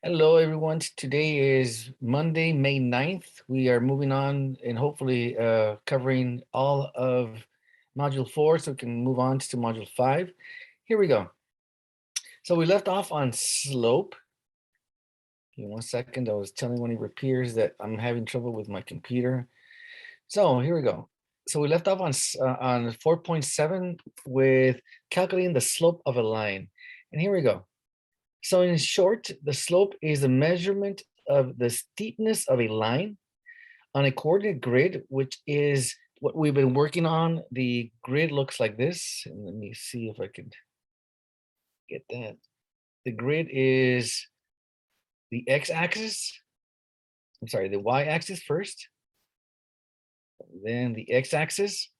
Hello, everyone. Today is Monday, May 9th. We are moving on and hopefully covering all of Module 4 so we can move on to Module 5. Here we go. So we left off on slope. Give me 1 second. I was telling one of your peers that I'm having trouble with my computer. So here we go. So we left off on 4.7 with calculating the slope of a line. And here we go. So in short, the slope is a measurement of the steepness of a line on a coordinate grid, which is what we've been working on. The grid looks like this. And let me see if I could get that. The grid is the x-axis. I'm sorry, the y-axis first, then the x-axis.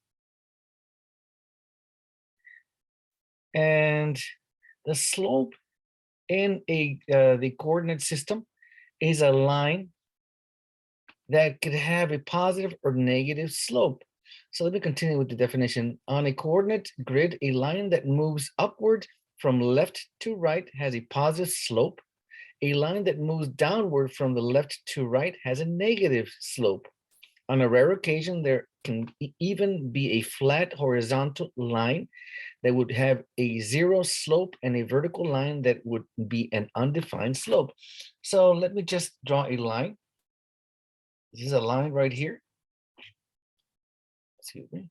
And the slope in the coordinate system is a line that could have a positive or negative slope. So let me continue with the definition. On a coordinate grid, a line that moves upward from left to right has a positive slope. A line that moves downward from the left to right has a negative slope. On a rare occasion, there can even be a flat horizontal line that would have a zero slope and a vertical line that would be an undefined slope. So let me just draw a line. This is a line right here. Excuse me.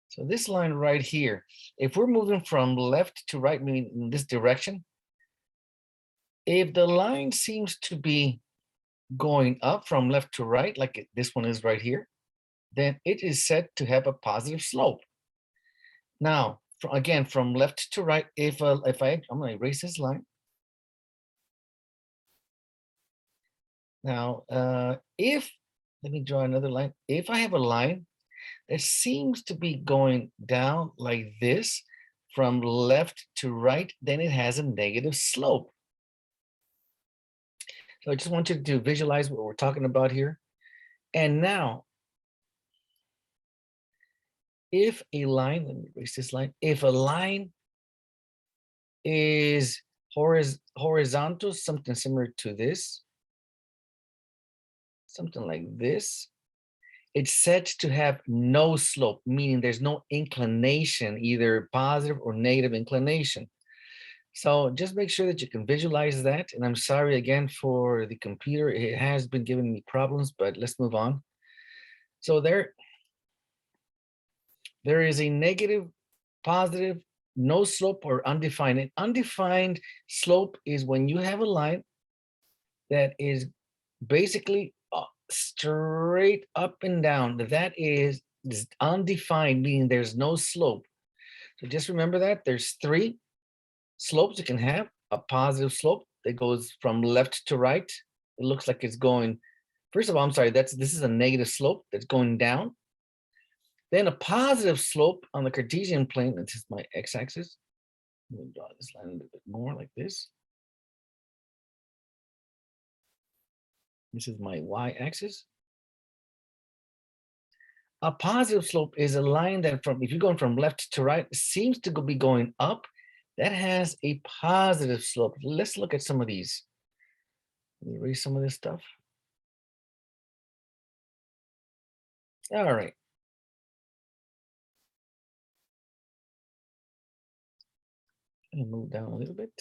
So this line right here, if we're moving from left to right, meaning in this direction, if the line seems to be going up from left to right, like this one is right here, then it is said to have a positive slope. Now, again, from left to right, I'm going to erase this line. Now, let me draw another line. If I have a line that seems to be going down like this from left to right, then it has a negative slope. So I just want you to visualize what we're talking about here. And now, if a line, let me erase this line, if a line is horizontal, something similar to this, something like this, it's said to have no slope, meaning there's no inclination, either positive or negative inclination. So just make sure that you can visualize that. And I'm sorry again for the computer. It has been giving me problems, but let's move on. So there is a negative, positive, no slope, or undefined. An undefined slope is when you have a line that is basically straight up and down. That is undefined, meaning there's no slope. So just remember that there's three slopes you can have. A positive slope that goes from left to right. It looks like it's going, first of all, I'm sorry, this is a negative slope that's going down. Then a positive slope on the Cartesian plane, this is my x-axis. Let me draw this line a little bit more like this. This is my y-axis. A positive slope is a line that if you're going from left to right, seems to be going up. That has a positive slope. Let's look at some of these. Let me erase some of this stuff. All right. Let me move down a little bit.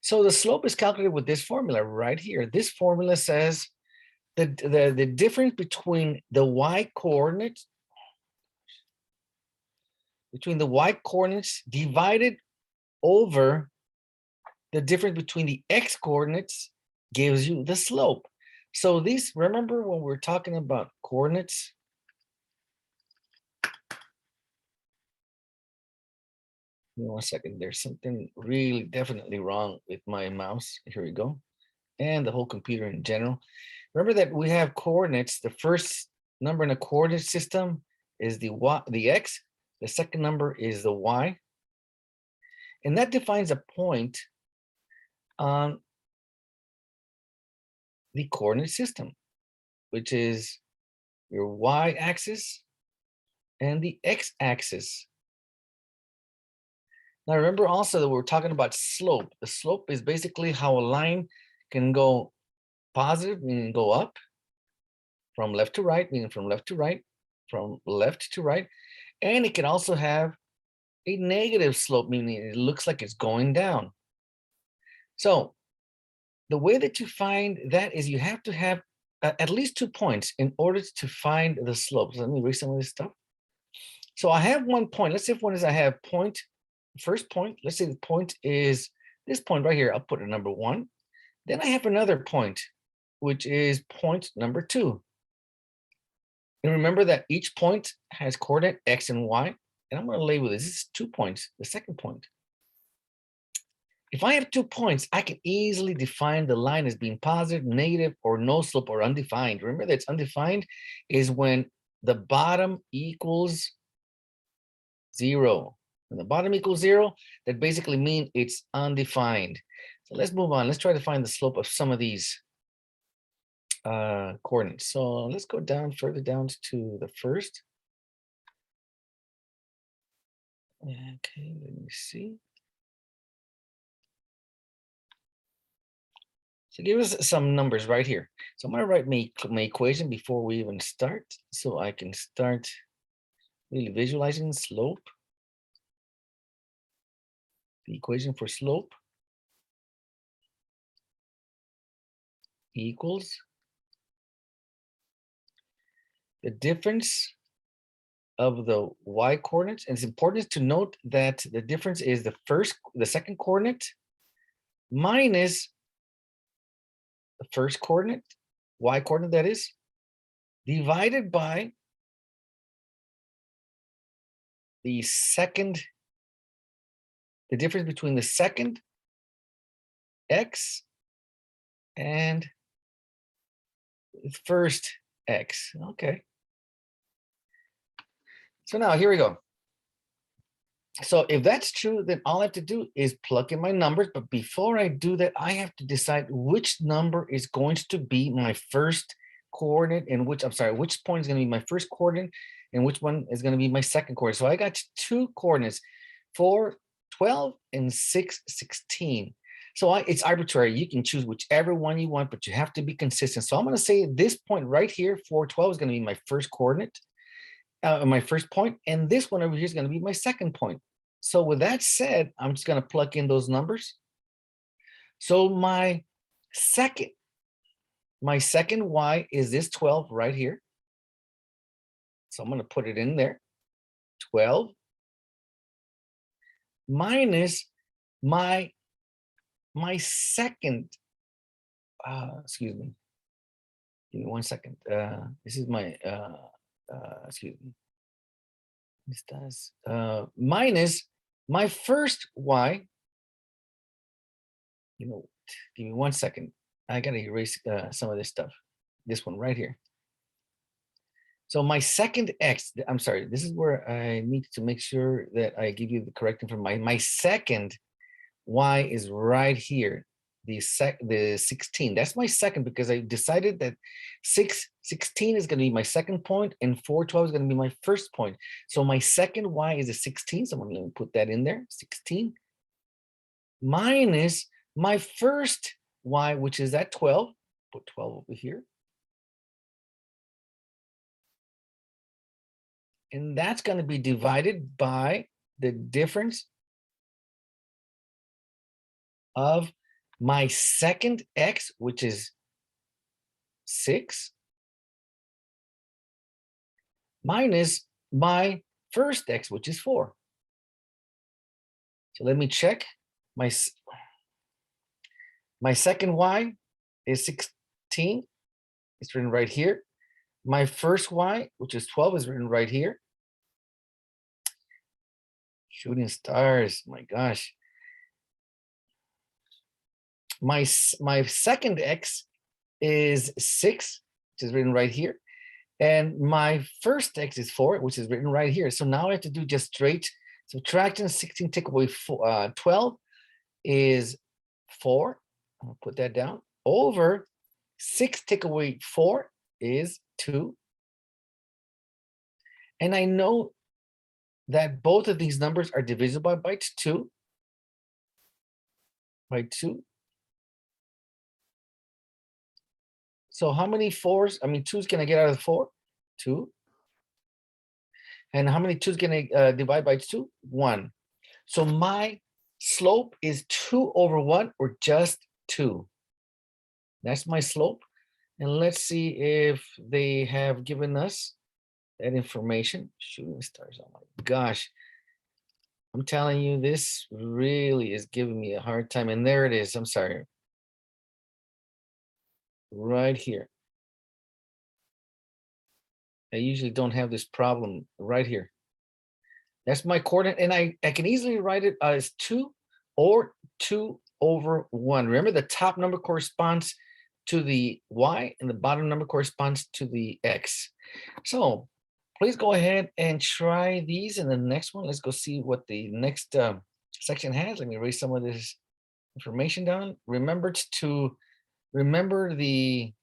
So the slope is calculated with this formula right here. This formula says the difference between the y coordinates divided over the difference between the x coordinates gives you the slope. So these, remember when we're talking about coordinates? Give me 1 second. There's something really definitely wrong with my mouse. Here we go. And the whole computer in general. Remember that we have coordinates. The first number in a coordinate system is the x. The second number is the y. And that defines a point on the coordinate system, which is your y-axis and the x-axis. Now remember also that we're talking about slope. The slope is basically how a line can go positive, meaning go up, from left to right, meaning from left to right, from left to right. And it can also have a negative slope, meaning it looks like it's going down. So the way that you find that is you have to have at least 2 points in order to find the slope. So let me erase some of this stuff. So I have 1 point. Let's say if one is I have point, first point, let's say the point is this point right here. I'll put a number 1. Then I have another point, which is point number 2. And remember that each point has coordinate x and y. And I'm going to label this. This is 2 points, the second point. If I have 2 points, I can easily define the line as being positive, negative, or no slope, or undefined. Remember that it's undefined is when the bottom equals 0. When the bottom equals 0, that basically means it's undefined. So let's move on. Let's try to find the slope of some of these coordinates. So let's go down further down to the first. Okay, let me see. So give us some numbers right here. So I'm going to write my equation before we even start, so I can start really visualizing slope. The equation for slope equals the difference of the y coordinates. And it's important to note that the difference is the second coordinate minus the first coordinate, y coordinate that is, divided by the difference between the second x and the first x. Okay. So now here we go. So if that's true, then all I have to do is plug in my numbers. But before I do that, I have to decide which number is going to be my first coordinate and which point is going to be my first coordinate and which one is going to be my second coordinate. So I got 2 coordinates, 4, 12, and 6, 16. So it's arbitrary. You can choose whichever one you want, but you have to be consistent. So I'm going to say this point right here, 4, 12, is going to be my first coordinate. My first point, and this one over here is going to be my second point. So with that said, I'm just going to plug in those numbers. So my second y is this 12 right here. So I'm going to put it in there. 12 minus my second, excuse me. Give me 1 second. This is my excuse me. This does minus my first y. Give me 1 second. I gotta erase some of this stuff. This one right here. So my second x, I'm sorry, this is where I need to make sure that I give you the correct information. My second y is right here. The 16. That's my second because I decided that 16 is going to be my second point and 412 is going to be my first point. So my second y is a 16. So I'm going to put that in there. 16 minus my first y, which is at 12. Put 12 over here. And that's going to be divided by the difference of my second x, which is 6, minus my first x, which is 4. So let me check. My second y is 16. It's written right here. My first y, which is 12, is written right here. Shooting stars, my gosh. My second x is 6, which is written right here. And my first x is 4, which is written right here. So now I have to do just straight subtraction. 16 take away 12 is 4. I'll put that down. Over 6 take away 4 is 2. And I know that both of these numbers are divisible by 2. by 2. So how many 2s can I get out of 4? 2. And how many 2s can I divide by 2? 1. So my slope is 2 over 1 or just 2. That's my slope. And let's see if they have given us that information. Shooting stars, oh my gosh. I'm telling you, this really is giving me a hard time. And there it is, I'm sorry. Right here. I usually don't have this problem right here. That's my coordinate, and I can easily write it as 2 or 2 over 1. Remember, the top number corresponds to the y, and the bottom number corresponds to the x. So please go ahead and try these in the next one. Let's go see what the next section has. Let me erase some of this information down. Remember the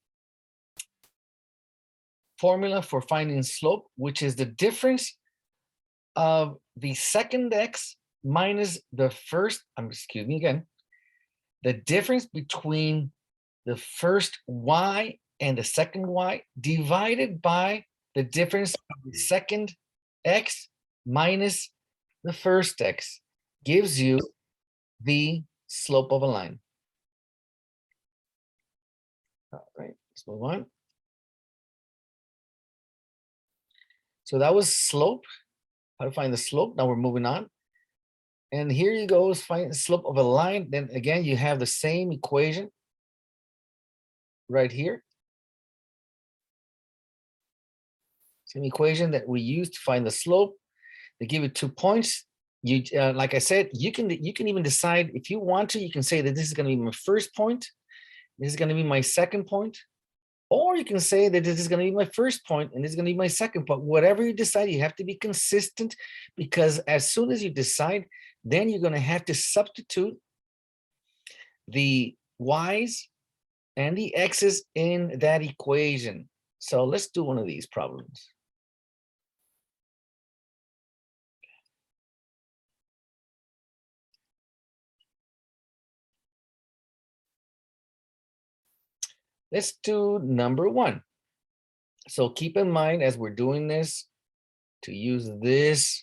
formula for finding slope, which is the difference of the second x minus the first, excuse me again, the difference between the first y and the second y divided by the difference of the second x minus the first x gives you the slope of a line. All right, let's move on. So that was slope, how to find the slope. Now we're moving on. And here you go, is find the slope of a line. Then again, you have the same equation right here. Same equation that we used to find the slope. They give you 2 points. You, like I said, you can even decide if you want to. You can say that this is going to be my first point. This is going to be my second point. Or you can say that this is going to be my first point and this is going to be my second point. Whatever you decide, you have to be consistent, because as soon as you decide, then you're going to have to substitute the y's and the x's in that equation. So let's do one of these problems. Let's do number 1. So keep in mind as we're doing this to use this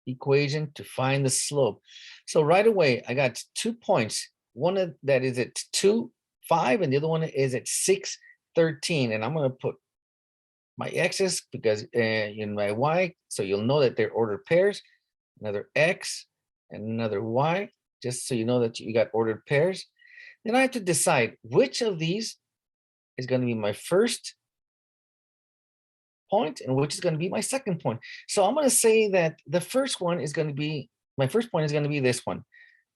equation to find the slope. So right away, I got 2 points. One that is at 2, 5, and the other one is at 6, 13. And I'm going to put my x's because in my y, so you'll know that they're ordered pairs. Another x and another y, just so you know that you got ordered pairs. Then I have to decide which of these is going to be my first point and which is going to be my second point. So I'm going to say that the first one is going to be, my first point is going to be this one,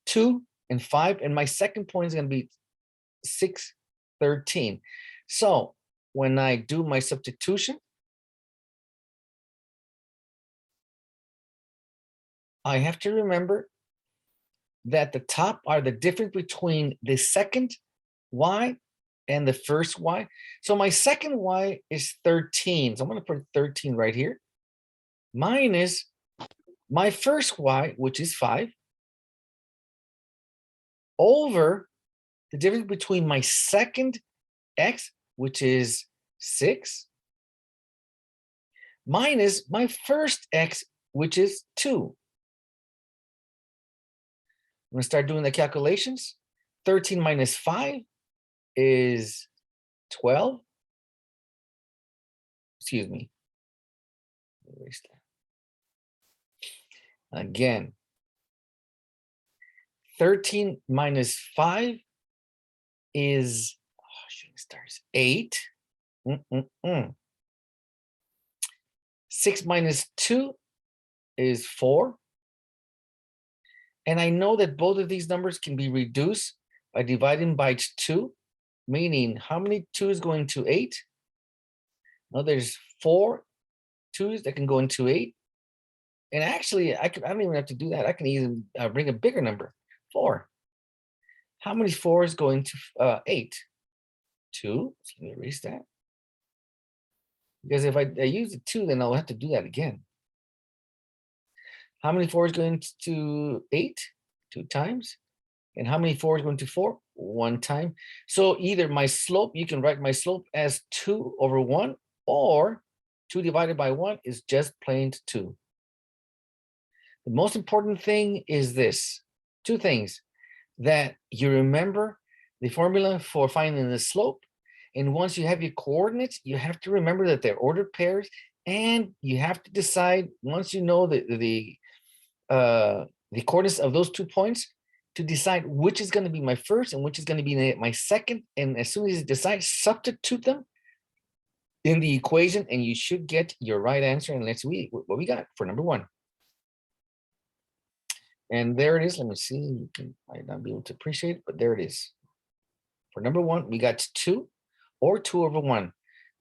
2 and 5, and my second point is going to be 6, 13. So when I do my substitution, I have to remember that the top are the difference between the second y and the first y. So my second y is 13. So I'm going to put 13 right here, minus my first y, which is 5, over the difference between my second x, which is 6, minus my first x, which is 2. I'm going to start doing the calculations. 13 minus 5 is 12. Excuse me. Erase that. Again, 13 minus 5 is, oh, shooting stars, 8. 6 minus 2 is 4. And I know that both of these numbers can be reduced by dividing by 2, meaning how many 2 is going to 8? Now there's 4 2's that can go into 8. And actually, I don't even have to do that. I can even bring a bigger number, 4. How many 4's go into 8? 2. So let me erase that. Because if I use the 2, then I'll have to do that again. How many 4's go into 8? 2 times. And how many 4 is going to 4? 1 time. So either my slope, you can write my slope as 2/1, or 2 divided by 1 is just plain 2. The most important thing is this, 2 things, that you remember the formula for finding the slope. And once you have your coordinates, you have to remember that they're ordered pairs, and you have to decide, once you know the coordinates of those 2 points, to decide which is going to be my first and which is going to be my second. And as soon as you decide, substitute them in the equation, and you should get your right answer. And let's see what we got for number 1. And there it is. Let me see. You might not be able to appreciate it, but there it is. For number 1, we got 2 or 2/1.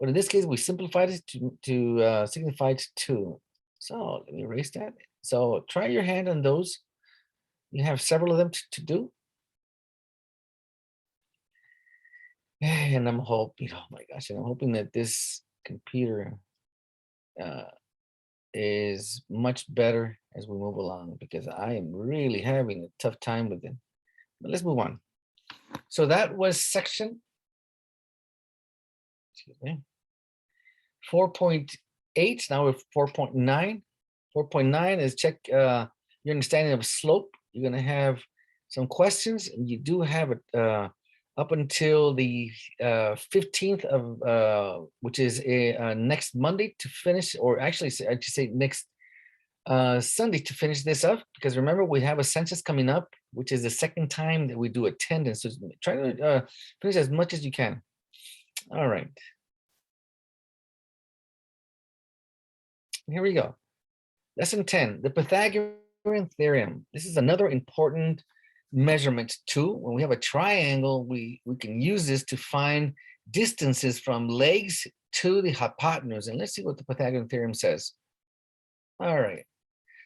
But in this case, we simplified it to signify 2. So let me erase that. So try your hand on those. You have several of them to do. And I'm hoping, oh my gosh, and I'm hoping that this computer is much better as we move along, because I am really having a tough time with it. But let's move on. So that was section, excuse me, 4.8. Now we're 4.9. 4.9 is check your understanding of slope. You're going to have some questions, and you do have it up until the 15th of which is next Monday to finish, or actually I should say next Sunday to finish this up, because remember, we have a census coming up, which is the second time that we do attendance. So try to finish as much as you can. All right. Here we go. Lesson 10, the Pythagorean theorem. This is another important measurement tool. When we have a triangle, we can use this to find distances from legs to the hypotenuse. And let's see what the Pythagorean theorem says. All right.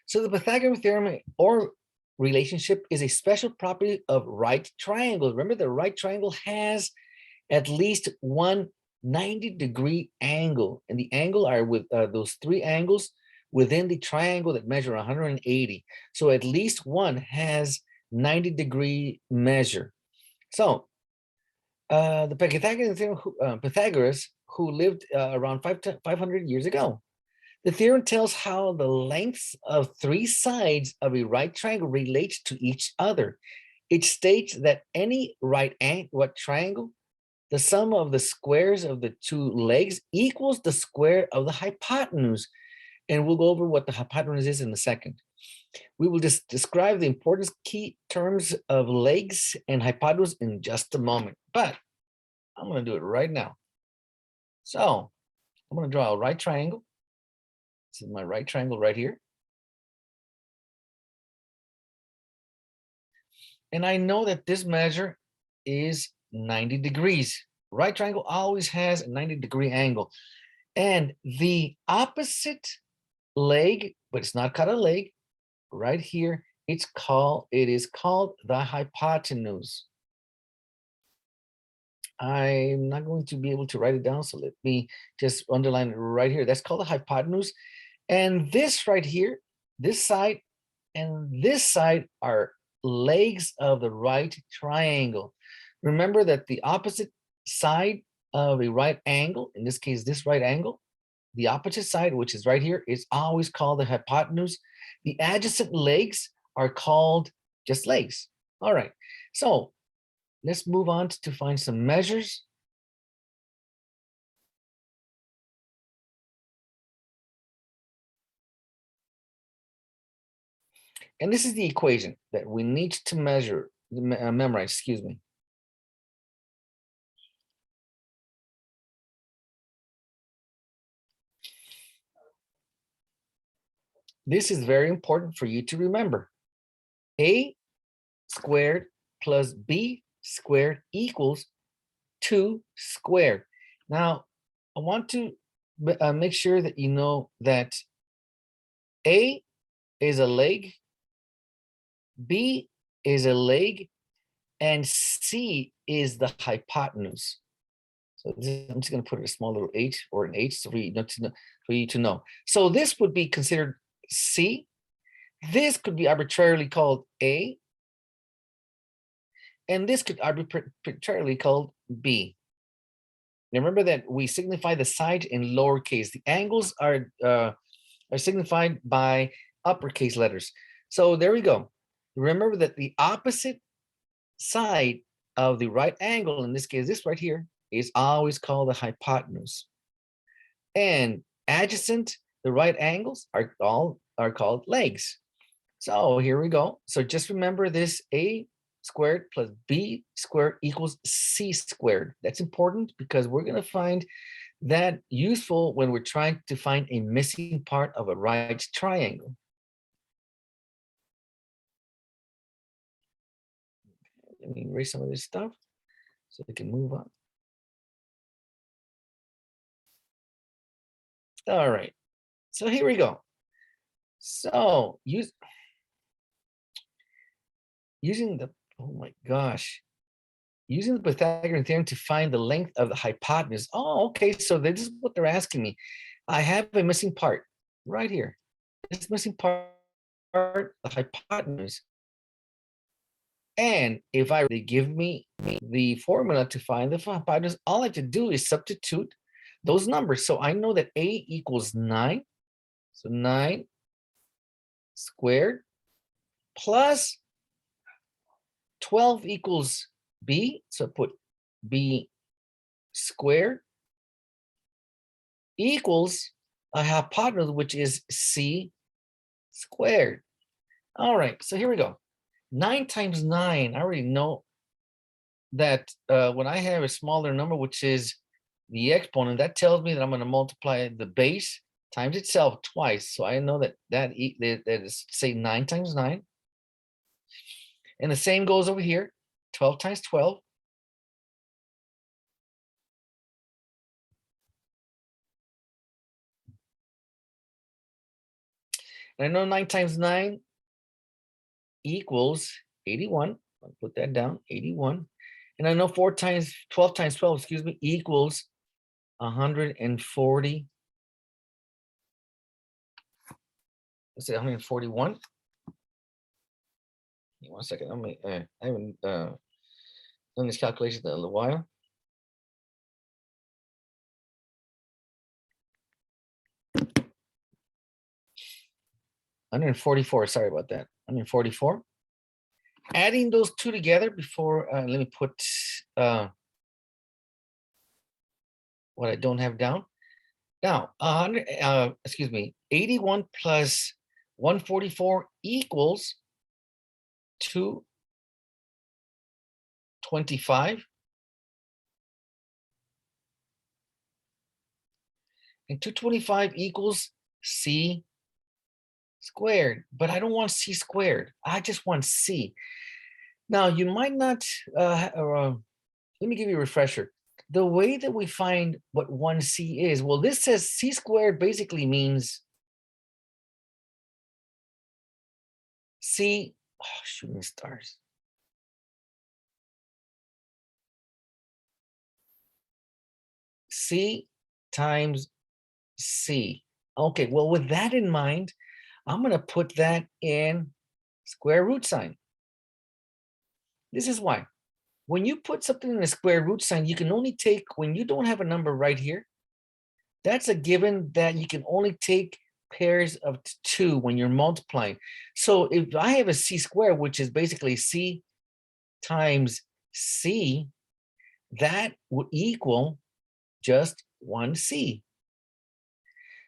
So the Pythagorean theorem, or relationship, is a special property of right triangles. Remember, the right triangle has at least one 90-degree angle, and the angle are with those 3 angles within the triangle that measure 180. So at least one has 90-degree measure. So the Pythagorean theorem, Pythagoras, who lived around 500 years ago. The theorem tells how the lengths of 3 sides of a right triangle relate to each other. It states that any right triangle, the sum of the squares of the 2 legs equals the square of the hypotenuse. And we'll go over what the hypotenuse is in a second. We will just describe the important key terms of legs and hypotenuse in just a moment, but I'm going to do it right now. So I'm going to draw a right triangle. This is my right triangle right here. And I know that this measure is 90 degrees. Right triangle always has a 90-degree angle. And the opposite leg, but it's not called a leg, right here, it is called the hypotenuse. I'm not going to be able to write it down, so let me just underline it right here. That's called the hypotenuse. And this right here, this side and this side are legs of the right triangle. Remember that the opposite side of a right angle, in this case, this right angle, the opposite side, which is right here, is always called the hypotenuse. The adjacent legs are called just legs. All right, so let's move on to find some measures. And this is the equation that we need to memorize, excuse me. This is very important for you to remember. A squared plus B squared equals 2 squared. Now, I want to make sure that you know that A is a leg, B is a leg, and C is the hypotenuse. So I'm just going to put a small little h or an h so for you to know. So this would be considered C. This could be arbitrarily called A. And this could arbitrarily called B. Remember that we signify the side in lowercase. The angles are signified by uppercase letters. So there we go. Remember that the opposite side of the right angle, in this case, this right here, is always called the hypotenuse. And adjacent, the right angles are called legs. So here we go. So just remember this: A squared plus B squared equals C squared. That's important because we're going to find that useful when we're trying to find a missing part of a right triangle. Let me erase some of this stuff so we can move on. All right, so here we go. So using the, oh my gosh, using the Pythagorean theorem to find the length of the hypotenuse. Oh, okay, so this is what they're asking me. I have a missing part right here. This missing part, the hypotenuse. And if they give me the formula to find the hypotenuse, all I have to do is substitute those numbers. So I know that A equals 9. So 9 squared plus 12 equals B. So put B squared equals a hypotenuse, which is C squared. All right, so here we go. 9 times 9, I already know that when I have a smaller number, which is the exponent, that tells me that I'm going to multiply the base times itself twice. So I know that is, say, 9 times 9. And the same goes over here, 12 times 12. And I know 9 times 9 equals 81. I'll put that down, 81. And I know 12 times 12, excuse me, equals 140. Let's say 141. One second. I haven't done this calculation in a little while. $144. Sorry about that. 144. Adding those two together before, let me put what I don't have down. Now, 81 plus 144 equals 225. And 225 equals C squared, but I don't want C squared. I just want C. Now, you might not, let me give you a refresher. The way that we find what 1C is, well, this says C squared basically means C, oh, shooting stars. C times C. Okay, well, with that in mind, I'm going to put that in square root sign. This is why. When you put something in a square root sign, you can only take, when you don't have a number right here, that's a given that you can only take pairs of 2 when you're multiplying. So if I have a C squared, which is basically C times C, that would equal just 1C.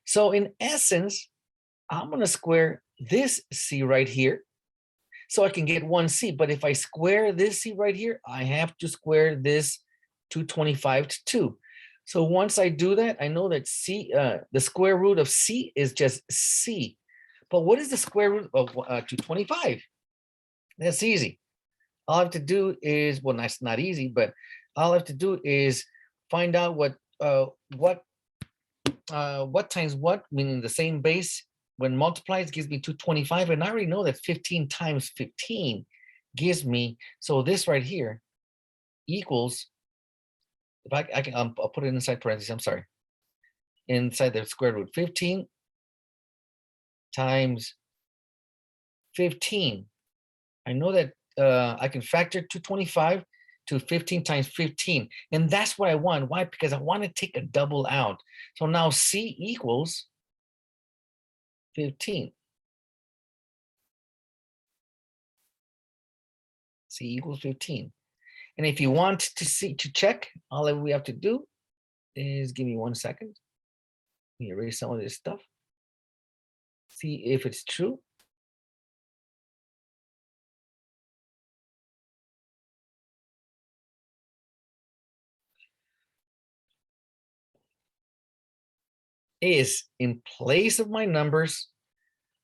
So in essence, I'm going to square this C right here so I can get 1C. But if I square this C right here, I have to square this 225 to 2. So once I do that, I know that C, the square root of C is just C. But what is the square root of 225? That's easy. All I have to do is, well, that's not easy, but all I have to do is find out what times what, meaning the same base, when multiplies gives me 225, and I already know that 15 times 15 gives me, so this right here equals, if I can, I'll put it inside parentheses, I'm sorry, inside the square root, 15 times 15. I know that I can factor 225 to 15 times 15. And that's what I want. Why? Because I want to take a double out. So now C equals 15. C equals 15. And if you want to check, all that we have to do is give me 1 second. Let me erase some of this stuff. See if it's true. Is in place of my numbers,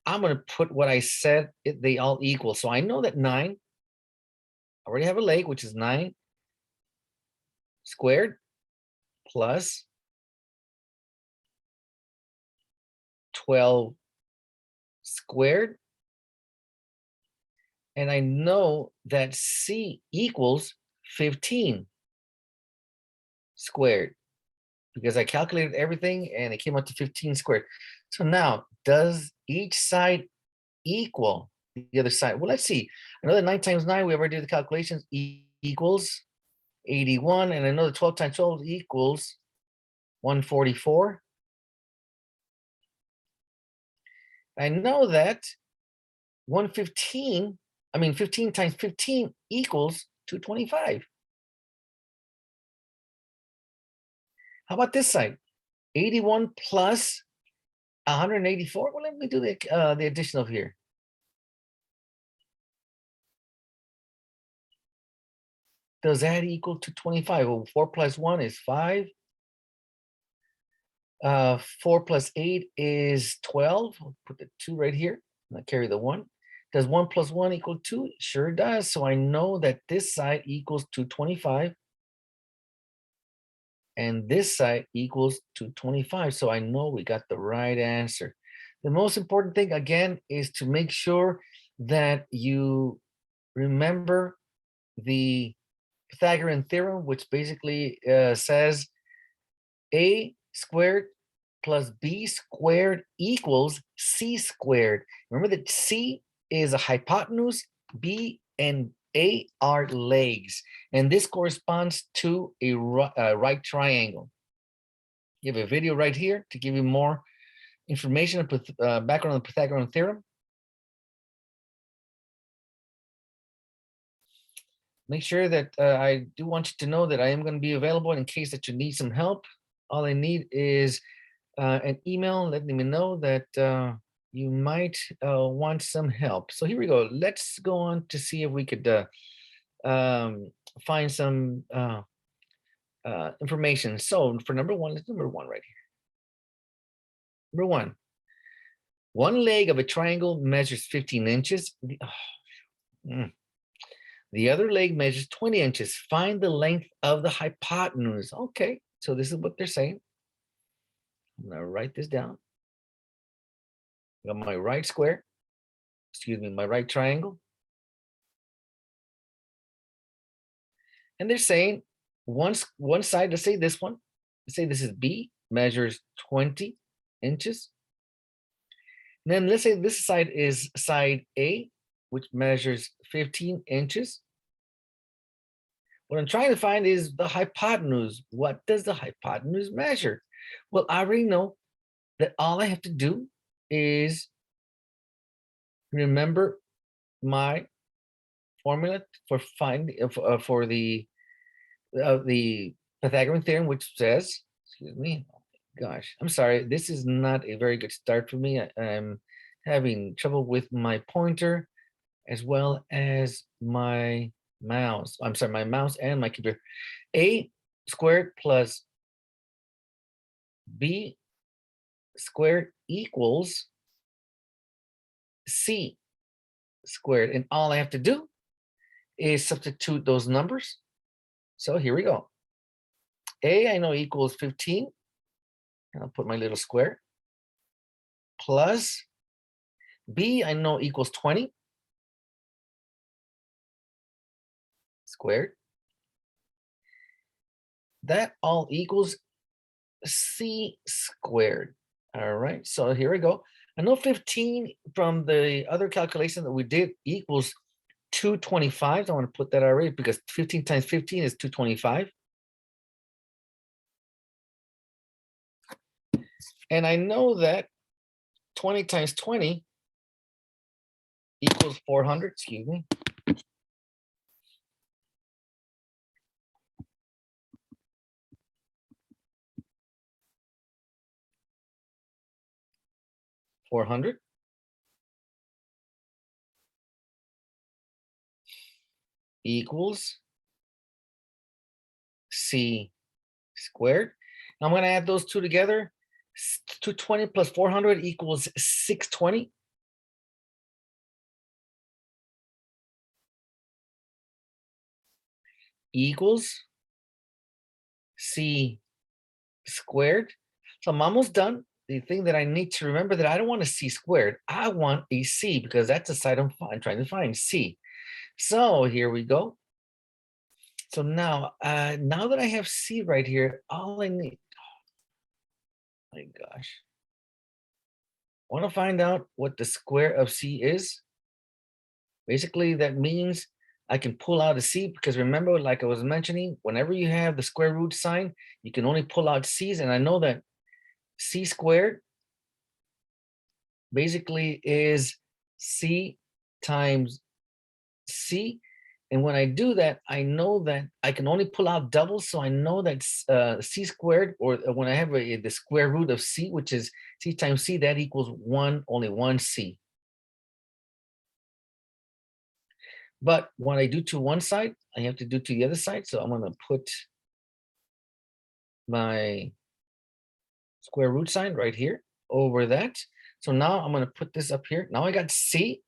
I'm going to put what I said they all equal. So I know that 9, I already have a leg, which is 9 squared plus 12 squared. And I know that C equals 15 squared because I calculated everything and it came out to 15 squared. So now, does each side equal the other side? Well, let's see. I know that 9 times 9, we already did the calculations, equals 81. And I know that 12 times 12 equals 144. I know that 15 times 15 equals 225. How about this side? 81 plus 184. Well, let me do the addition of here. Does that equal to 25? Well, 4 plus 1 is 5. 4 plus 8 is 12. I'll put the 2 right here. I'll carry the 1. Does 1 plus 1 equal 2? Sure does. So I know that this side equals 225. And this side equals 225. So I know we got the right answer. The most important thing, again, is to make sure that you remember the Pythagorean theorem, which basically says a squared plus b squared equals c squared. Remember that c is a hypotenuse, b and a are legs, and this corresponds to a right triangle. You have a video right here to give you more information and background on the Pythagorean theorem. Make sure that I do want you to know that I am going to be available in case that you need some help. All I need is an email letting me know that you might want some help. So here we go. Let's go on to see if we could find some information. So for number 1, let's do number 1 right here. Number 1 leg of a triangle measures 15 inches. The other leg measures 20 inches. Find the length of the hypotenuse. Okay, so this is what they're saying. I'm going to write this down. I got my right square, my right triangle. And they're saying one side, let's say this one, let's say this is B, measures 20 inches. And then let's say this side is side A, which measures 15 inches. What I'm trying to find is the hypotenuse. What does the hypotenuse measure? Well, I already know that all I have to do is remember my formula for finding for the Pythagorean theorem, which says, excuse me, gosh, I'm sorry, this is not a very good start for me. I'm having trouble with my pointer as well as my mouse. I'm sorry, my mouse and my computer. A squared plus B squared equals C squared. And all I have to do is substitute those numbers. So here we go. A, I know equals 15. And I'll put my little square. Plus B, I know equals 20. Squared. That all equals C squared. All right, so here we go. I know 15 from the other calculation that we did equals 225. I want to put that already because 15 times 15 is 225. And I know that 20 times 20 equals 400, excuse me. $400 equals C squared. Now I'm going to add those two together. 220 plus 400 equals 620. Equals C squared. So I'm almost done. The thing that I need to remember that I don't want a C squared. I want a C because that's the side I'm trying to find, C. So here we go. So now that I have C right here, all I need, oh my gosh. I want to find out what the square of C is. Basically, that means I can pull out a C because remember, like I was mentioning, whenever you have the square root sign, you can only pull out C's. And I know that C squared basically is C times C. And when I do that, I know that I can only pull out doubles. So I know that C squared, or when I have the square root of C, which is C times C, that equals only one C. But when I do to one side, I have to do to the other side. So I'm going to put my square root sign right here over that. So now I'm going to put this up here. Now I got C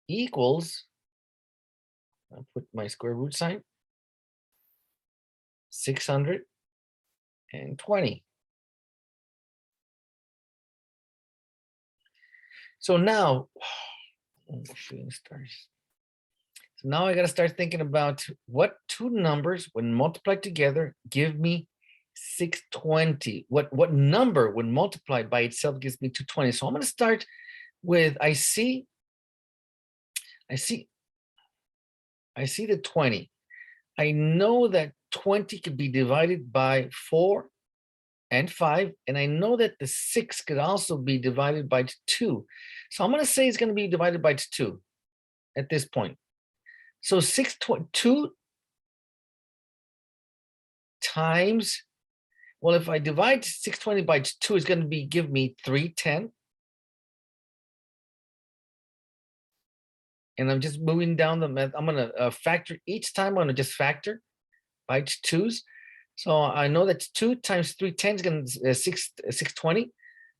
equals, I'll put my square root sign, 620. So now, shooting stars. So now I got to start thinking about what two numbers, when multiplied together, give me 620. What number, when multiplied by itself, gives me 220? So I'm going to start with, I see the 20. I know that 20 could be divided by 4 and 5, and I know that the 6 could also be divided by 2. So I'm going to say it's going to be divided by 2 at this point. So 2 times, well, if I divide 620 by 2, it's going to give me 310. And I'm just moving down the method. I'm going to factor each time. I'm going to just factor by 2's. So I know that 2 times 310 is going to 620.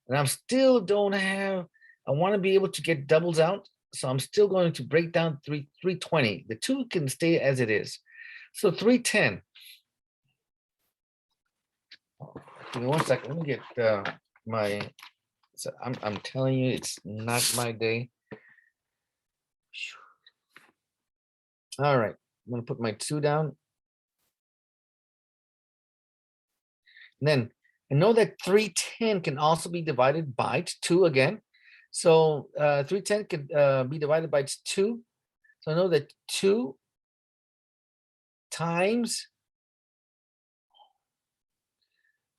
And I'm still don't have, I want to be able to get doubles out. So I'm still going to break down 320. The 2 can stay as it is. So 310. Give me 1 second. Let me get my, so I'm telling you, it's not my day. All right, I'm going to put my 2 down. And then I know that 310 can also be divided by 2 again. So 310 could be divided by 2. So I know that 2 times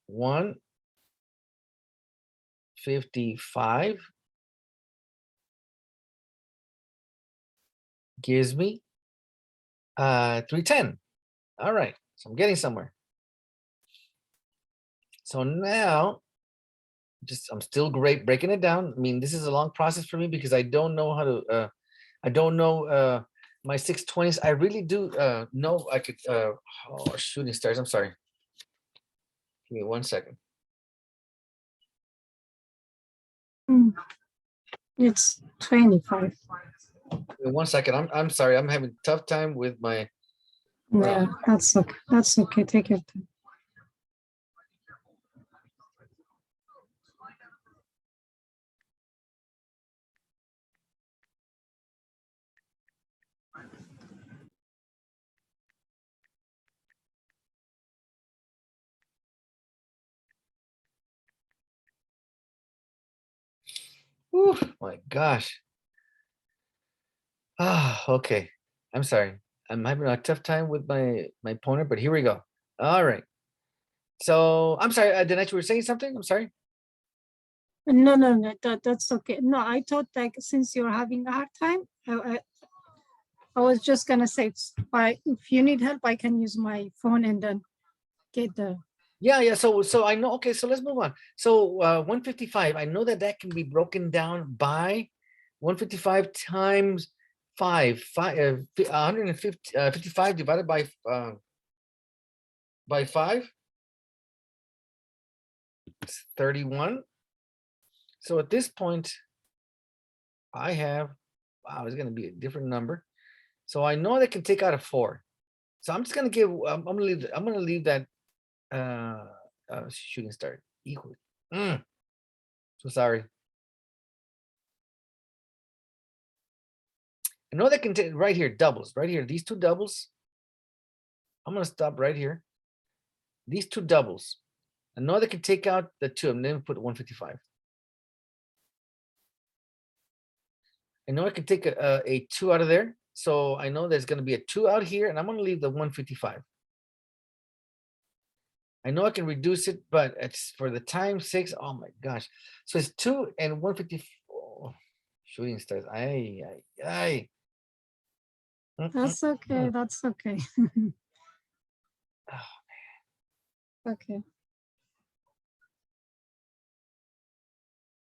155 gives me 310. All right, so I'm getting somewhere. So now, I'm still great breaking it down. I mean, this is a long process for me because I don't know how to, I don't know my 620s. I really do know I could, oh, shooting stars, I'm sorry. Give me 1 second. It's 25. Give me 1 second. I'm sorry. I'm having a tough time with my. Yeah, that's okay. That's okay. Take your time. Oh my gosh. okay. I'm sorry. I'm having a tough time with my pointer, but here we go. All right. So I'm sorry, Dinesh, you were saying something? I'm sorry. No, that's okay. No, I thought like since you're having a hard time, I was just gonna say, if you need help, I can use my phone and then get the, Yeah. So I know. Okay, so let's move on. So 155. I know that can be broken down by 155 times 150, 55 divided by 5. It's 31. So at this point, I have, wow, it's going to be a different number. So I know they can take out a 4. So I'm just going to give, I'm going to leave that shooting star equal. So sorry. I know they can take right here, doubles, right here. These two doubles. I'm going to stop right here. These two doubles. I know they can take out the 2 and then put 155. I know I can take a 2 out of there. So I know there's going to be a 2 out here, and I'm going to leave the 155. I know I can reduce it, but it's for the time 6. Oh my gosh. So it's 2 and 154. Shooting stars. Aye. that's okay, that's okay. Okay.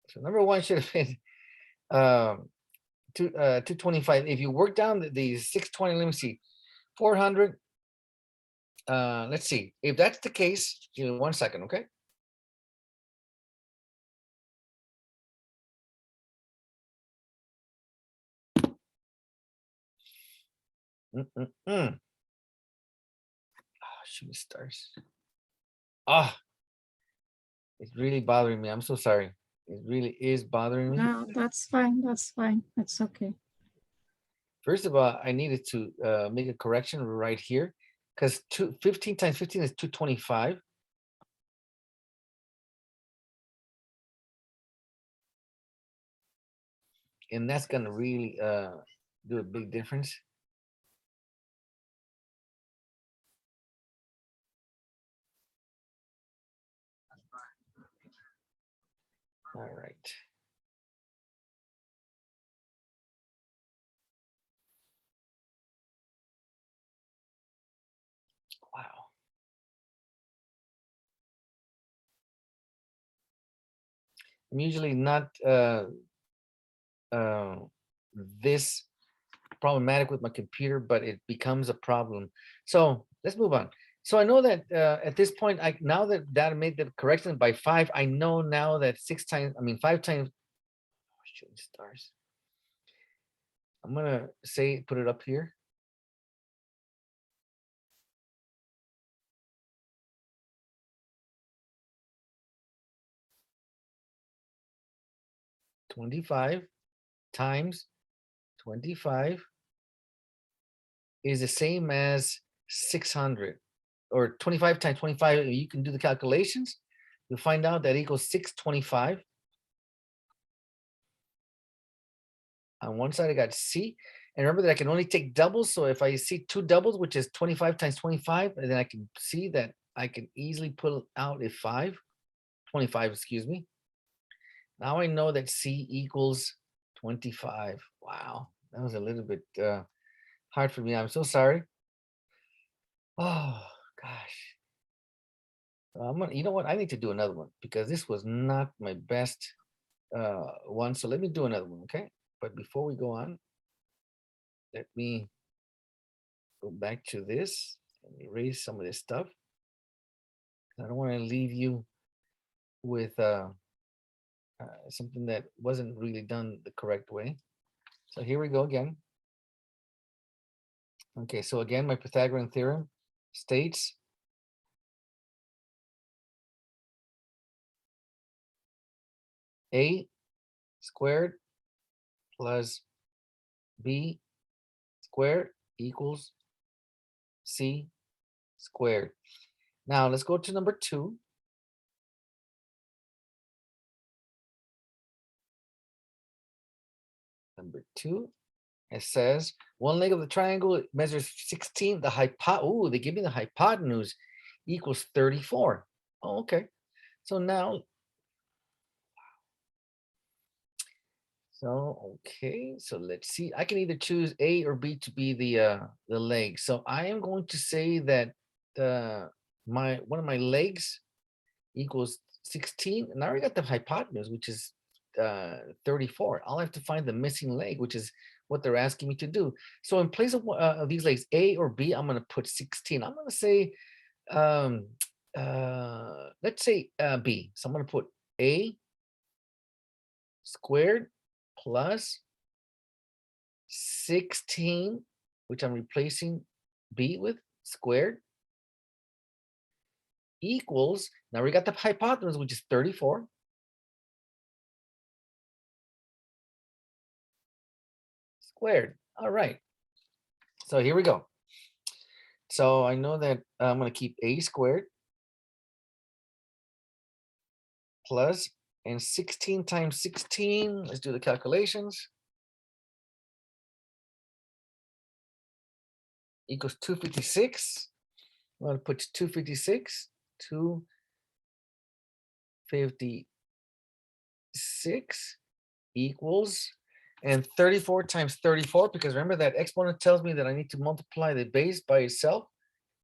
So number 1 should have been 225. If you work down the 620, let me see, 400. Let's see. If that's the case, give me 1 second, okay? Shooting stars. It's really bothering me. I'm so sorry. It really is bothering me. No, that's fine, that's fine. It's okay. First of all, I needed to make a correction right here because 15 times 15 is 225. And that's going to really do a big difference. All right. Wow. I'm usually not this problematic with my computer, but it becomes a problem. So let's move on. So I know that at this point, now that I made the correction by 5, I know now that 5 times shooting stars. I'm gonna say put it up here. $25 times 25 is the same as 600, or 25 times 25. You can do the calculations. You'll find out that equals 625. On one side, I got C. And remember that I can only take doubles. So if I see 2 doubles, which is 25 times 25, and then I can see that I can easily pull out a 25, excuse me. Now I know that C equals 25. Wow, that was a little bit hard for me. I'm so sorry. Oh gosh. You know what? I need to do another one because this was not my best one. So let me do another one, okay? But before we go on, let me go back to this and erase some of this stuff. I don't want to leave you with something that wasn't really done the correct way. So here we go again. Okay, so again, my Pythagorean theorem states a squared plus b squared equals c squared. Now let's go to number 2. Number 2 It says one leg of the triangle measures 16. Oh, they give me the hypotenuse equals 34. Oh, okay. So now, okay, so let's see. I can either choose A or B to be the leg. So I am going to say that one of my legs equals 16, and I already got the hypotenuse, which is 34. I'll have to find the missing leg, which is what they're asking me to do. So in place of these legs, A or B, I'm going to put 16. I'm going to say, let's say B. So I'm going to put A squared plus 16, which I'm replacing B with, squared, equals, now we got the hypotenuse, which is 34. Squared. All right. So here we go. So I know that I'm going to keep A squared plus, and 16 times 16, let's do the calculations, equals 256. I'm going to put 256, 256 equals, and 34 times 34, because remember that exponent tells me that I need to multiply the base by itself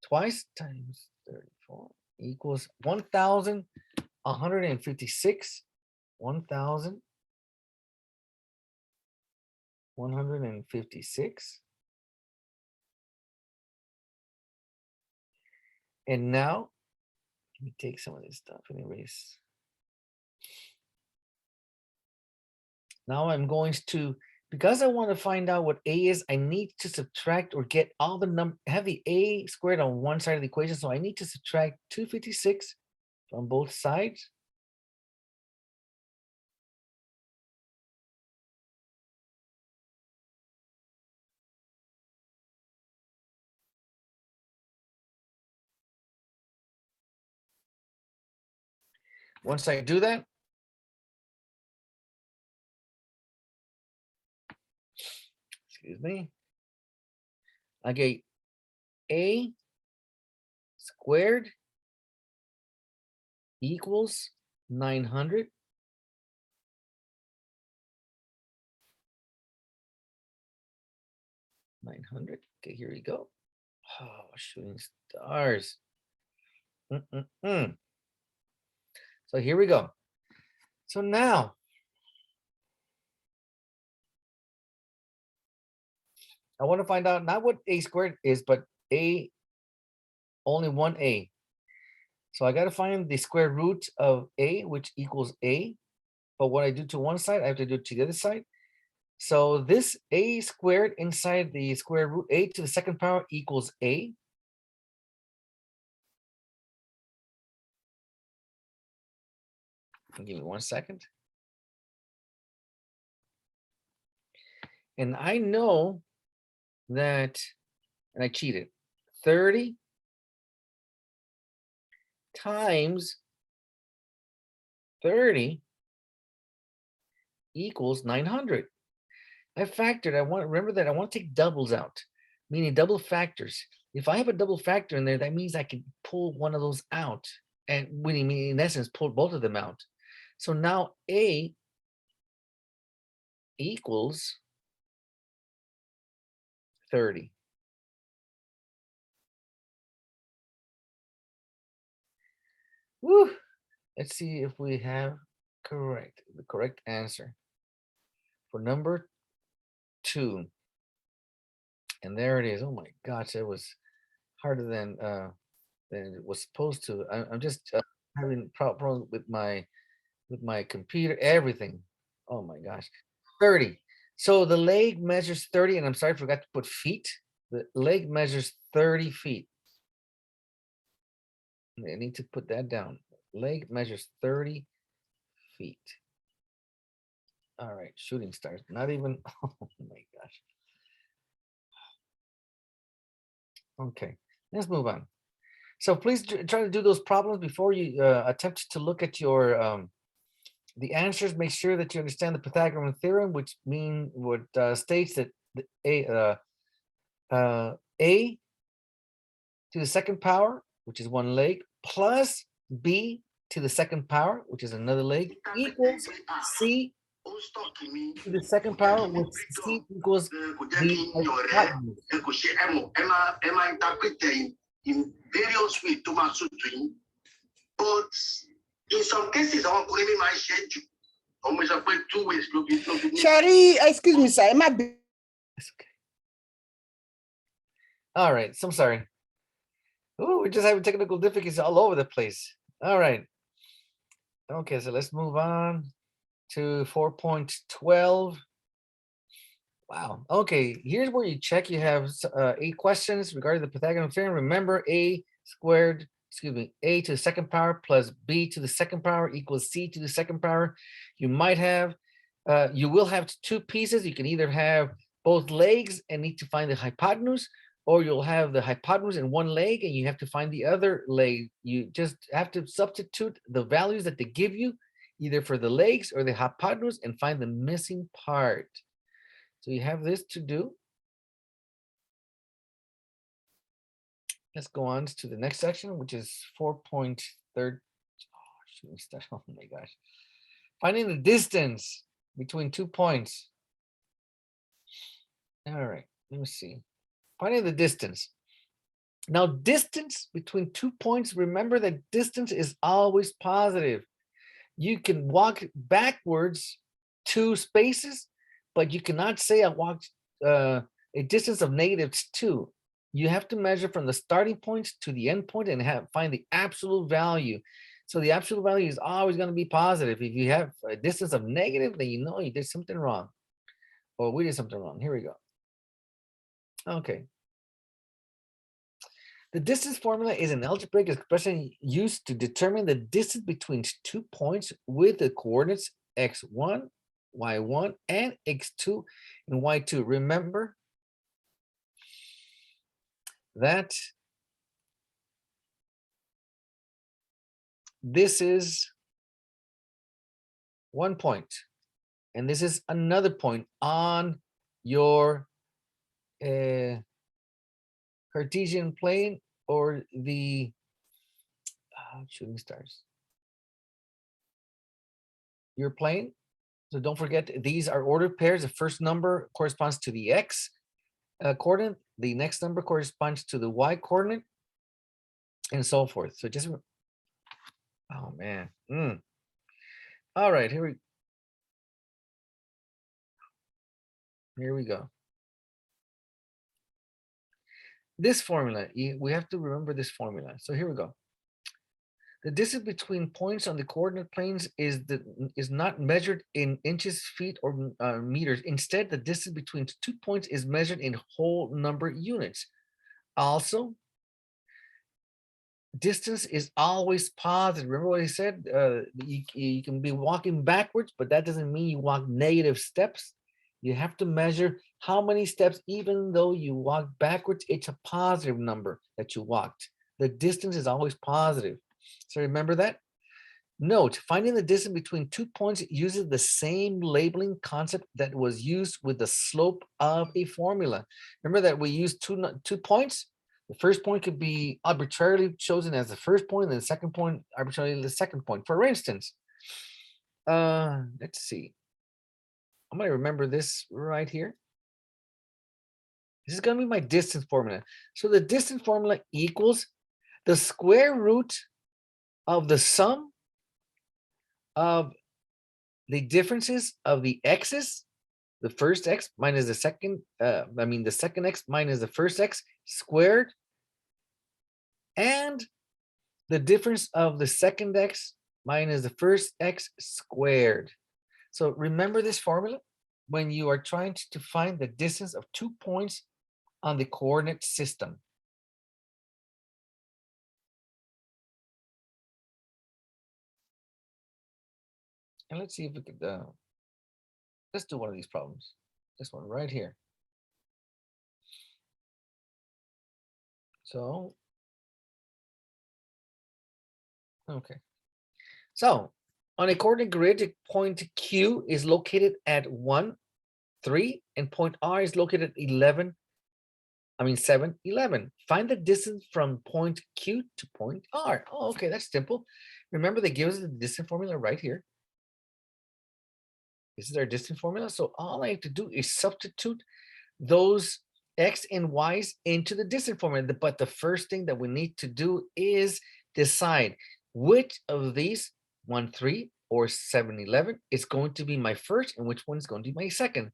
twice, times 34 equals 1,156. 1,156. And now, let me take some of this stuff and erase. Now I'm going to, because I want to find out what A is, I need to subtract or get all the number, have the A squared on one side of the equation. So I need to subtract 256 from both sides. Once I do that, excuse me, I get A squared equals 900. Okay, here we go. Oh, shooting stars. So here we go. So now, I want to find out not what A squared is, but A, only one A. So I got to find the square root of A, which equals A. But what I do to one side, I have to do it to the other side. So this A squared inside the square root, A to the second power equals A. Give me 1 second. And I know that, and I cheated, 30 times 30 equals 900. I factored, remember that I want to take doubles out, meaning double factors. If I have a double factor in there, that means I can pull one of those out, and meaning in essence, pull both of them out. So now A equals 30. Woo! Let's see if we have the correct answer for number 2. And there it is. Oh my gosh, it was harder than it was supposed to. I'm just having problems with my computer, everything. Oh my gosh. 30. So the leg measures 30, and I'm sorry, I forgot to put feet. The leg measures 30 feet. I need to put that down. Leg measures 30 feet. All right, shooting stars. Not even, oh my gosh. Okay, let's move on. So please try to do those problems before you attempt to look at your the answers. Make sure that you understand the Pythagorean theorem, which states that the A to the second power, which is one leg, plus B to the second power, which is another leg, equals C to the second power, which C equals the hypotenuse. In various ways to my suit, but in some cases, I want to my schedule. Almost about 2 ways. Shari, excuse me, sir. It might be. It's okay. All right, so I'm sorry. Oh, we're just having technical difficulties all over the place. All right. Okay, so let's move on to 4.12. Wow. Okay, here's where you check. You have 8 questions regarding the Pythagorean theorem. Remember, a to the second power plus b to the second power equals c to the second power. You might have, you will have 2 pieces. You can either have both legs and need to find the hypotenuse, or you'll have the hypotenuse in one leg and you have to find the other leg. You just have to substitute the values that they give you, either for the legs or the hypotenuse, and find the missing part. So you have this to do. Let's go on to the next section, which is 4.3. Oh my gosh. Finding the distance between 2 points. All right, let me see. Finding the distance. Now, distance between 2 points, remember that distance is always positive. You can walk backwards 2 spaces, but you cannot say I walked a distance of -2. You have to measure from the starting point to the end point and find the absolute value. So the absolute value is always going to be positive. If you have a distance of negative, then you know you did something wrong. Or we did something wrong. Here we go. Okay. The distance formula is an algebraic expression used to determine the distance between 2 points with the coordinates x1, y1, and x2 and y2. Remember that this is 1 point, and this is another point on your Cartesian plane or the shooting stars. Your plane. So don't forget, these are ordered pairs. The first number corresponds to the x coordinate. The next number corresponds to the y coordinate, and so forth. So just, oh man. All right, here we go. This formula, we have to remember this formula. So here we go. The distance between points on the coordinate planes is not measured in inches, feet, or meters. Instead, the distance between 2 points is measured in whole number units. Also, distance is always positive. Remember what I said? You can be walking backwards, but that doesn't mean you walk negative steps. You have to measure how many steps, even though you walk backwards, it's a positive number that you walked. The distance is always positive. So remember that. Note, finding the distance between 2 points uses the same labeling concept that was used with the slope of a formula. Remember that we used two points. The first point could be arbitrarily chosen as the first point, and the second point arbitrarily the second point. For instance, let's see. I'm going to remember this right here. This is going to be my distance formula. So the distance formula equals the square root of the sum of the differences of the x's, the first x minus the second, the second x minus the first x squared, and the difference of the second x minus the first x squared. So remember this formula when you are trying to find the distance of 2 points on the coordinate system. And let's see if we could, let's do one of these problems. This one right here. So, okay. So on a coordinate grid, point Q is located at 1, 3, and point R is located at 7, 11. Find the distance from point Q to point R. Oh, okay, that's simple. Remember, they give us the distance formula right here. This is our distance formula. So all I have to do is substitute those X and Y's into the distance formula. But the first thing that we need to do is decide which of these 1, 3 or 7, 11 is going to be my first and which one is going to be my second.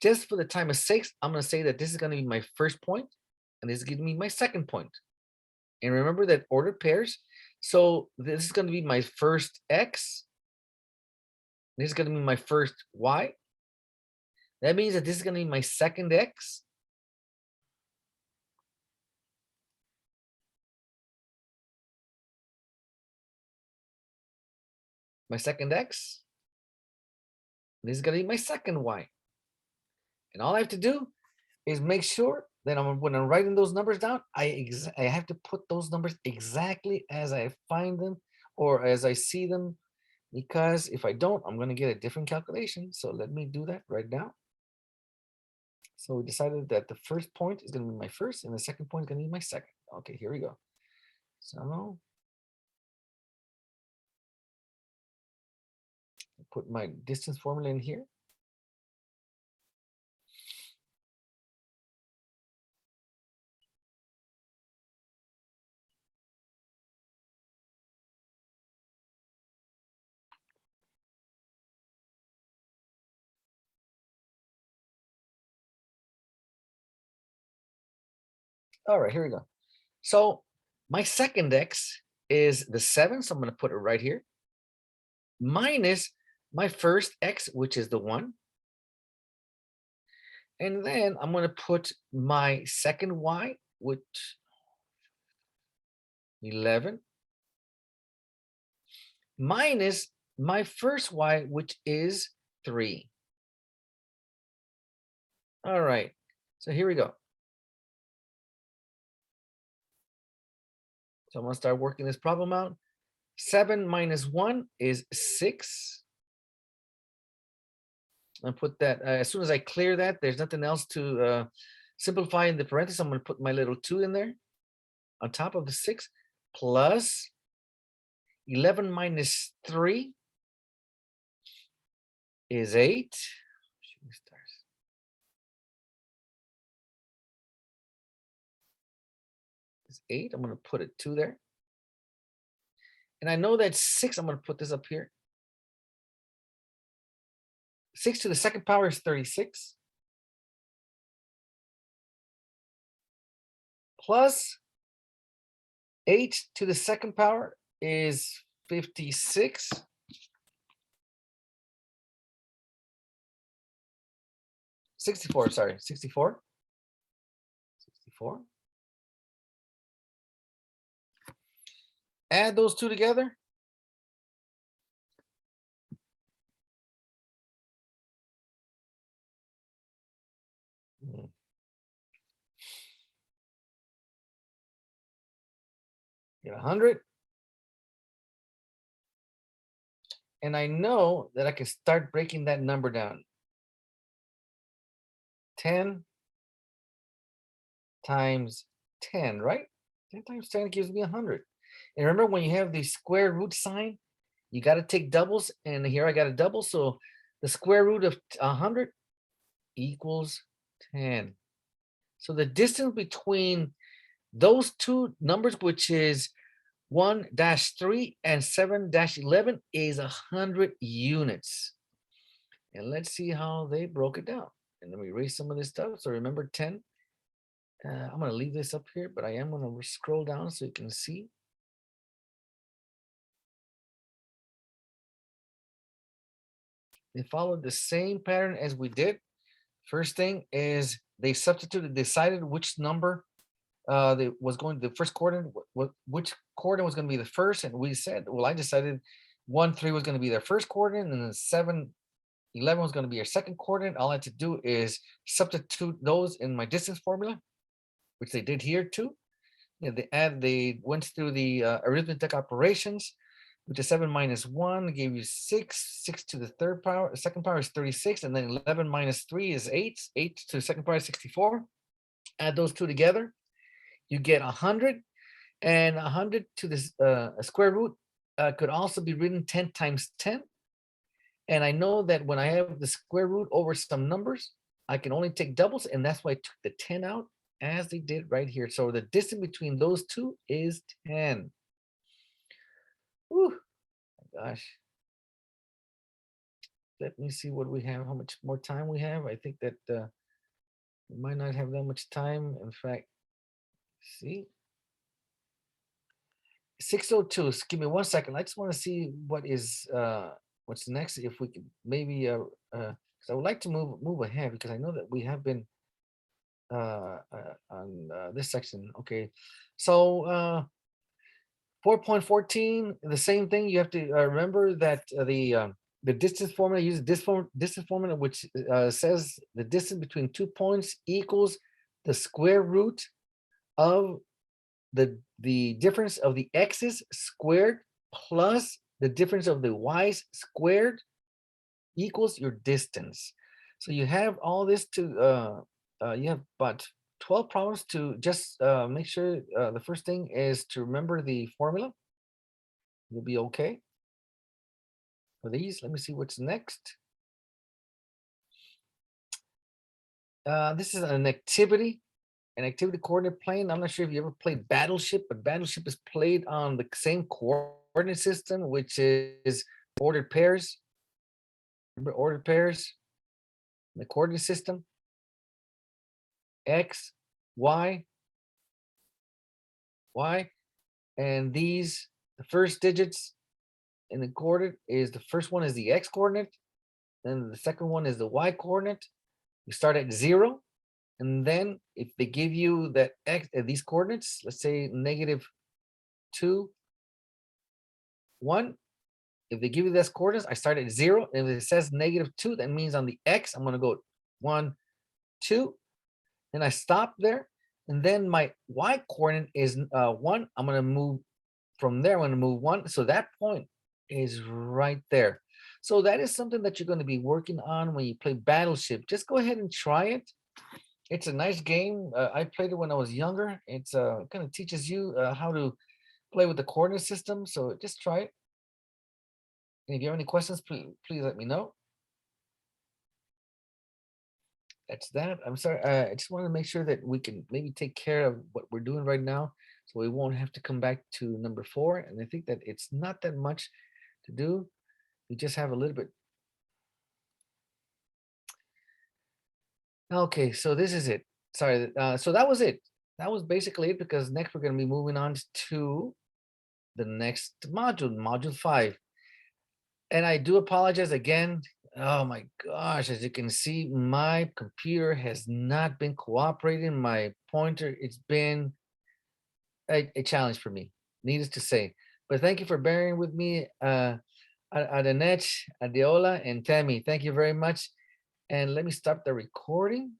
Just for the time of sakes, I'm going to say that this is going to be my first point and this is going to be my second point. And remember that ordered pairs. So this is going to be my first X. This is going to be my first Y. That means that this is going to be my second X. My second X. This is going to be my second Y. And all I have to do is make sure that when I'm writing those numbers down, I have to put those numbers exactly as I find them or as I see them, because if I don't, I'm going to get a different calculation. So let me do that right now. So we decided that the first point is going to be my first and the second point is going to be my second. Okay, here we go. So put my distance formula in here. All right, here we go. So my second X is the 7, so I'm going to put it right here, minus my first X, which is the 1. And then I'm going to put my second Y, which 11, minus my first Y, which is 3. All right, so here we go. So I'm going to start working this problem out. 7 minus 1 is 6. And put that, as soon as I clear that, there's nothing else to simplify in the parentheses. I'm going to put my little 2 in there on top of the 6, plus 11 minus 3 is 8. It's 8. I'm going to put a 2 there. And I know that 6, I'm going to put this up here. 6 to the second power is 36. Plus 8 to the second power is 56. Sorry, 64. 64. Add those two together. Get 100. And I know that I can start breaking that number down. 10 times 10, right? 10 times 10 gives me 100. And remember, when you have the square root sign, you got to take doubles. And here I got a double. So the square root of 100 equals 10. So the distance between those two numbers, which is 1-3 and 7-11, is 100 units. And let's see how they broke it down. And let me erase some of this stuff. So remember 10. I'm going to leave this up here, but I am going to scroll down so you can see. They followed the same pattern as we did. First thing is they decided which number was going to the first coordinate, which coordinate was going to be the first. And we said, well, I decided 1, 3 was going to be their first coordinate, and then 7, 11 was going to be your second coordinate. All I had to do is substitute those in my distance formula, which they did here too. They went through the arithmetic operations. which is 7 minus 1 gave you 6. 6 to the third power, second power is 36, and then 11 minus 3 is 8. 8 to the second power is 64. Add those two together, you get 100, and 100 to the square root could also be written 10 times 10. And I know that when I have the square root over some numbers, I can only take doubles, and that's why I took the 10 out as they did right here. So the distance between those two is 10. Whew, my gosh. Let me see what we have, how much more time we have. I think that we might not have that much time. In fact, see, 6:02. Give me 1 second. I just want to see what is what's next. If we could maybe because I would like to move ahead, because I know that we have been on this section. Okay, so 4.14, the same thing. You have to remember that the distance formula, use distance formula, which says the distance between 2 points equals the square root of the difference of the x's squared plus the difference of the y's squared equals your distance. So you have all this to you have about 12 problems to just make sure. The first thing is to remember the formula. You'll be okay for these. Let me see what's next. This is an activity coordinate plane. I'm not sure if you ever played Battleship, but Battleship is played on the same coordinate system, which is ordered pairs. Remember ordered pairs? The coordinate system. X, Y, Y, and these, the first digits in the coordinate is, the first one is the X coordinate, then the second one is the Y coordinate. You start at 0, and then if they give you that X, these coordinates, let's say -2, 1, if they give you this coordinates, I start at 0, and if it says -2, that means on the X, I'm gonna go 1, 2, and I stop there, and then my Y coordinate is 1. I'm gonna move from there. I'm gonna move 1, so that point is right there. So that is something that you're going to be working on when you play Battleship. Just go ahead and try it. It's a nice game. I played it when I was younger. It's kind of teaches you how to play with the coordinate system. So just try it. And if you have any questions, please let me know. That's that. I'm sorry. I just want to make sure that we can maybe take care of what we're doing right now, so we won't have to come back to number 4. And I think that it's not that much to do. We just have a little bit. Okay, so this is it. Sorry. So that was it. That was basically it, because next we're going to be moving on to the next module, module 5. And I do apologize again. Oh my gosh, as you can see, my computer has not been cooperating. My pointer, it's been a challenge for me, needless to say. But thank you for bearing with me, Adanech, Adeola, and Tammy. Thank you very much. And let me stop the recording.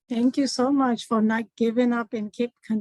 Thank you so much for not giving up and keep